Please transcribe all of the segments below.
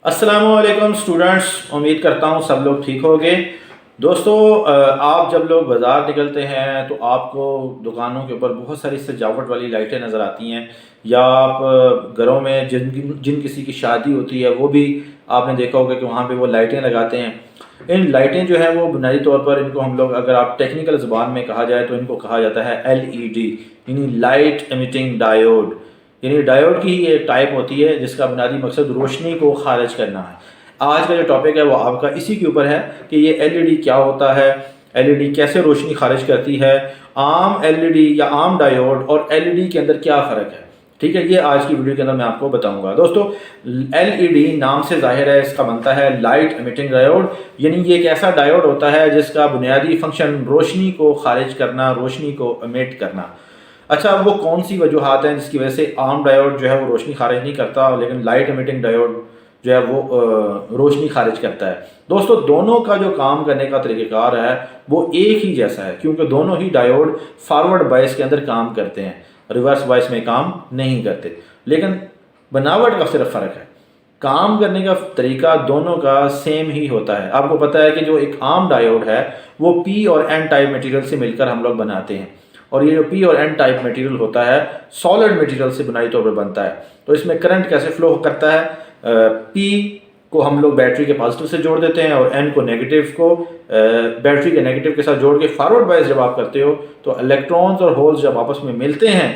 अस्सलामुअलैकुम स्टूडेंट्स, उम्मीद करता हूँ सब लोग ठीक होंगे। दोस्तों, आप जब लोग बाज़ार निकलते हैं तो आपको दुकानों के ऊपर बहुत सारी सजावट वाली लाइटें नज़र आती हैं, या आप घरों में जिन किसी की शादी होती है वो भी आपने देखा होगा कि वहाँ पे वो लाइटें लगाते हैं। इन लाइटें जो है वो बुनियादी तौर पर इनको हम लोग, अगर आप टेक्निकल ज़बान में कहा जाए तो इनको कहा जाता है LED, यानी लाइट एमिटिंग डायोड। यानी डायोड की ही एक टाइप होती है जिसका बुनियादी मकसद रोशनी को खारिज करना है। आज का जो टॉपिक है वो आपका इसी के ऊपर है कि ये LED क्या होता है, LED कैसे रोशनी खारिज करती है, आम LED या आम डायोड और LED के अंदर क्या फ़र्क है। ठीक है, ये आज की वीडियो के अंदर मैं आपको बताऊंगा। दोस्तों, LED नाम से जाहिर है, इसका बनता है लाइट एमिटिंग डायोड, यानी ये एक ऐसा डायोड होता है जिसका बुनियादी फंक्शन रोशनी को खारिज करना, रोशनी को एमिट करना। अच्छा, वो कौन सी वजूहात हैं जिसकी वजह से आम डायोड जो है वो रोशनी खारिज नहीं करता, लेकिन लाइट एमिटिंग डायोड जो है वो रोशनी खारिज करता है। दोस्तों, दोनों का जो काम करने का तरीक़ाकार है वो एक ही जैसा है, क्योंकि दोनों ही डायोड फॉरवर्ड बायस के अंदर काम करते हैं, रिवर्स बायस में काम नहीं करते, लेकिन बनावट का सिर्फ फ़र्क है। काम करने का तरीका दोनों का सेम ही होता है। आपको पता है कि जो एक आम डायोड है वो P और N टाइप मटेरियल से मिलकर हम लोग बनाते हैं, और ये जो P और N टाइप मटेरियल होता है सॉलिड मटेरियल से बुनियादी तौर पर बनता है। तो इसमें करंट कैसे फ्लो करता है, P को हम लोग बैटरी के पॉजिटिव से जोड़ देते हैं और N को नेगेटिव को बैटरी के नेगेटिव के साथ जोड़ के फॉरवर्ड बायस जब आप करते हो तो इलेक्ट्रॉन्स और होल्स जब आपस में मिलते हैं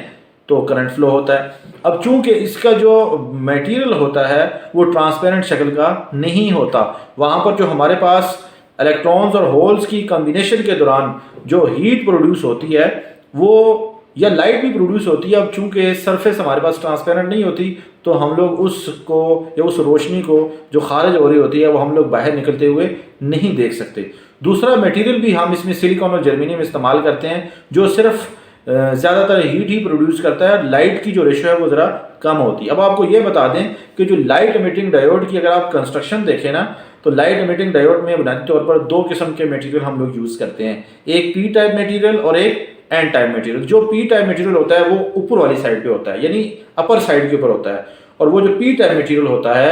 तो करंट फ्लो होता है। अब चूंकि इसका जो मटेरियल होता है वो ट्रांसपेरेंट शक्ल का नहीं होता, वहाँ पर जो हमारे पास इलेक्ट्रॉन्स और होल्स की कॉम्बिनेशन के दौरान जो हीट प्रोड्यूस होती है वो, या लाइट भी प्रोड्यूस होती है। अब चूंकि सरफेस हमारे पास ट्रांसपेरेंट नहीं होती तो हम लोग उसको या उस रोशनी को जो खारिज हो रही होती है वो हम लोग बाहर निकलते हुए नहीं देख सकते। दूसरा मटेरियल भी हम इसमें सिलिकॉन और जर्मेनियम इस्तेमाल करते हैं जो सिर्फ ज़्यादातर हीट ही प्रोड्यूस करता है, लाइट की जो रेशो है वो ज़रा कम होती है। अब आपको ये बता दें कि जो लाइट एमिटिंग डायोड की अगर आप कंस्ट्रक्शन देखें ना, तो लाइट एमिटिंग डायोड में बुनियादी तौर पर दो किस्म के मटेरियल हम लोग यूज़ करते हैं, एक P टाइप मटेरियल और एक N टाइप मटेरियल। जो P टाइप मटेरियल होता है वो ऊपर वाली साइड पे होता है, यानी अपर साइड के ऊपर होता है, और वो जो P टाइप मटेरियल होता है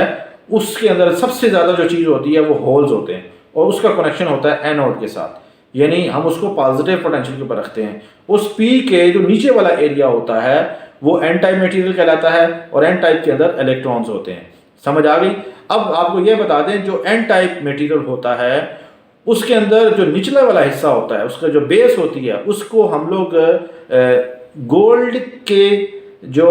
उसके अंदर सबसे ज़्यादा जो चीज़ होती है वो होल्स होते हैं, और उसका कनेक्शन होता है एनोड के साथ, यानी हम उसको पॉजिटिव पोटेंशियल के ऊपर रखते हैं। उस P के जो नीचे वाला एरिया होता है वो N टाइप मटेरियल कहलाता है, और N टाइप के अंदर इलेक्ट्रॉन्स होते हैं। समझ आ गई? अब आपको ये बता दें, जो N टाइप मटेरियल होता है उसके अंदर जो निचला वाला हिस्सा होता है, उसका जो बेस होती है, उसको हम लोग गोल्ड के जो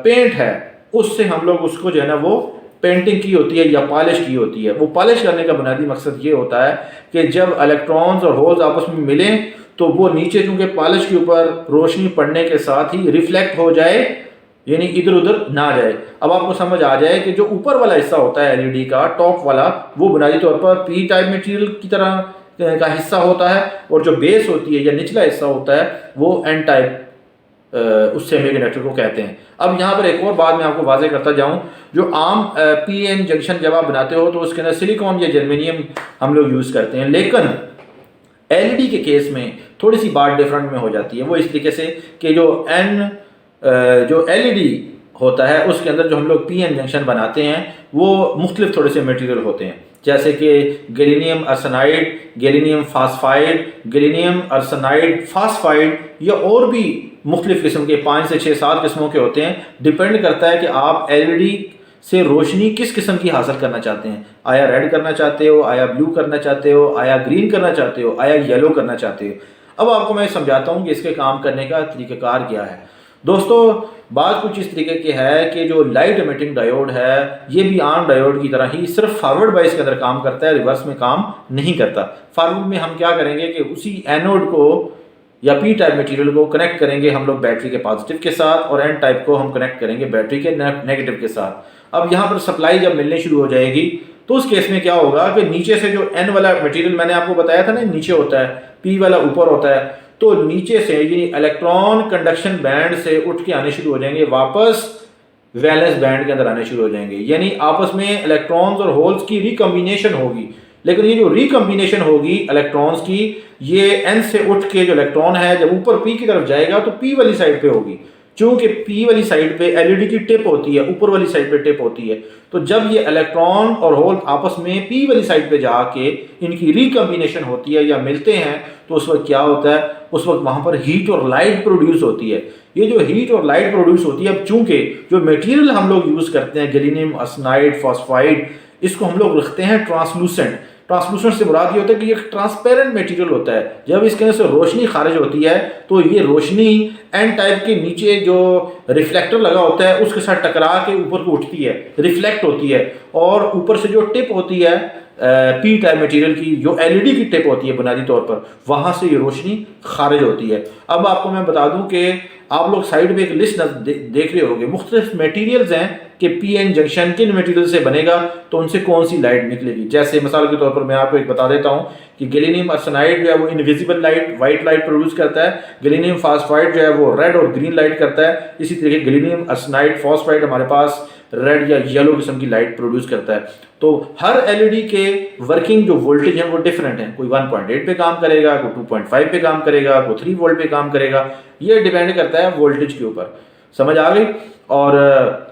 पेंट है उससे हम लोग उसको जो है ना वो पेंटिंग की होती है या पॉलिश की होती है। वो पॉलिश करने का बुनियादी मकसद ये होता है कि जब इलेक्ट्रॉन्स और होल्स आपस में मिलें तो वो नीचे चूंकि पॉलिश के ऊपर रोशनी पड़ने के साथ ही रिफ्लेक्ट हो जाए, यानी इधर उधर ना जाए। अब आपको समझ आ जाए कि जो ऊपर वाला हिस्सा होता है LED का टॉप वाला, वो बुनियादी तौर पर P टाइप मटेरियल की तरह का हिस्सा होता है, और जो बेस होती है या निचला हिस्सा होता है वो N टाइप उस सेमीकंडक्टर को कहते हैं। अब यहाँ पर एक और बात मैं आपको वाज़ेह करता जाऊँ, जो आम PN जंक्शन जब आप बनाते हो तो उसके अंदर सिलिकॉन या जर्मेनियम हम लोग यूज़ करते हैं, लेकिन LED के केस में थोड़ी सी बात डिफरेंट में हो जाती है। वो इस तरीके से कि जो LED होता है उसके अंदर जो हम लोग PN जंक्शन बनाते हैं वो मुख्तलिफ थोड़े से मटेरियल होते हैं, जैसे कि gallium arsenide, gallium phosphide, gallium arsenide phosphide, या और भी मुख्तलिफ किस्म के 5 से 6-7 किस्मों के होते हैं। डिपेंड करता है कि आप LED से रोशनी किस किस्म की हासिल करना चाहते हैं, आया रेड करना चाहते हो, आया ब्लू करना चाहते हो, आया ग्रीन करना चाहते हो, आया येलो करना चाहते हो। अब आपको मैं समझाता हूँ कि इसके काम करने का तरीक़ाकार क्या है। दोस्तों, बात कुछ इस तरीके की है कि जो लाइट एमिटिंग डायोड है ये भी आम डायोड की तरह ही सिर्फ फॉरवर्ड बायस के अंदर काम करता है, रिवर्स में काम नहीं करता। फॉरवर्ड में हम क्या करेंगे कि उसी एनोड को या P टाइप मटेरियल को कनेक्ट करेंगे हम लोग बैटरी के पॉजिटिव के साथ, और N टाइप को हम कनेक्ट करेंगे बैटरी के नेगेटिव के साथ। अब यहाँ पर सप्लाई जब मिलने शुरू हो जाएगी तो उस केस में क्या होगा कि नीचे से जो N वाला मटेरियल मैंने आपको बताया था ना नीचे होता है, P वाला ऊपर होता है, तो नीचे से ये इलेक्ट्रॉन कंडक्शन बैंड से उठ के आने शुरू हो जाएंगे, वापस वैलेंस बैंड के अंदर आने शुरू हो जाएंगे, यानी आपस में इलेक्ट्रॉन्स और होल्स की रिकम्बिनेशन होगी। लेकिन ये जो रिकम्बिनेशन होगी इलेक्ट्रॉन्स की, ये N से उठ के जो इलेक्ट्रॉन है जब ऊपर P की तरफ जाएगा तो P वाली साइड पे होगी, चूँकि पी वाली साइड पे एलईडी की टिप होती है, ऊपर वाली साइड पे टिप होती है, तो जब ये इलेक्ट्रॉन और होल आपस में पी वाली साइड पे जाके इनकी रिकम्बिनेशन होती है या मिलते हैं, तो उस वक्त क्या होता है, उस वक्त वहाँ पर हीट और लाइट प्रोड्यूस होती है। ये जो हीट और लाइट प्रोड्यूस होती है, अब चूँकि जो मटेरियल हम लोग यूज़ करते हैं गैलियम आर्सेनाइड फॉस्फाइड, इसको हम लोग रखते हैं ट्रांसलूसेंट। ट्रांसलूसेंट से मुराद ये होता है कि ये ट्रांसपेरेंट मटेरियल होता है। जब इसके अंदर से रोशनी खारिज होती है तो ये रोशनी एन टाइप के नीचे जो रिफ्लेक्टर लगा होता है उसके साथ टकरा के ऊपर को उठती है, रिफ्लेक्ट होती है, और ऊपर से जो टिप होती है पी टाइप मटेरियल की, जो एलईडी की टिप होती है बुनियादी तौर पर, वहाँ से ये रोशनी खारिज होती है। अब आपको मैं बता दूं कि आप लोग साइड में एक लिस्ट देख रहे होंगे, मुख्तलिफ मटेरियल्स हैं कि पी एन जंक्शन किन मटेरियल से बनेगा तो उनसे कौन सी लाइट निकलेगी। जैसे मिसाल के तौर पर मैं आपको एक बता देता हूँ कि गैलियम आर्सेनाइड जो है वो invisible light, white light produce करता है। गैलियम फॉस्फाइड जो है वो रेड और ग्रीन लाइट करता है। इसी तरीके गैलियम आर्सेनाइड फॉस्फाइड हमारे पास रेड या येलो किस्म की लाइट प्रोड्यूस करता है। तो हर एलईडी के वर्किंग जो वोल्टेज है वो डिफरेंट है, कोई 1.8 पे काम करेगा, कोई 2.5 पे काम करेगा, कोई 3 वोल्ट पे काम करेगा। ये डिपेंड करता है वोल्टेज के ऊपर। समझ आ गई? और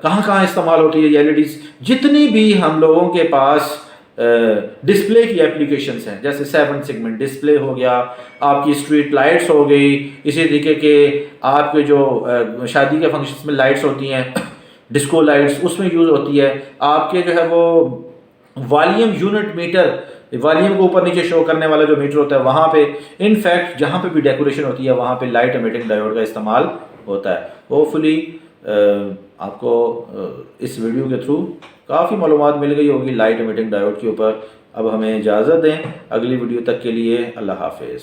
कहाँ कहाँ इस्तेमाल होती है ये एलईडीज। जितनी भी हम लोगों के पास डिस्प्ले की एप्लीकेशंस हैं, जैसे 7 सेगमेंट डिस्प्ले हो गया, आपकी स्ट्रीट लाइट्स हो गई, इसी तरीके के आपके जो शादी के फंक्शंस में लाइट्स होती हैं, डिस्को लाइट्स, उसमें यूज़ होती है। आपके जो है वो वॉल्यूम यूनिट मीटर, वॉल्यूम को ऊपर नीचे शो करने वाला जो मीटर होता है, वहाँ पे इनफैक्ट जहाँ पे भी डेकोरेशन होती है वहाँ पे लाइट एमिटिंग डायोड का इस्तेमाल होता है। होपफुली आपको इस वीडियो के थ्रू काफ़ी मालूमात मिल गई होगी लाइट एमिटिंग डायोड के ऊपर। अब हमें इजाज़त दें, अगली वीडियो तक के लिए अल्लाह हाफिज़।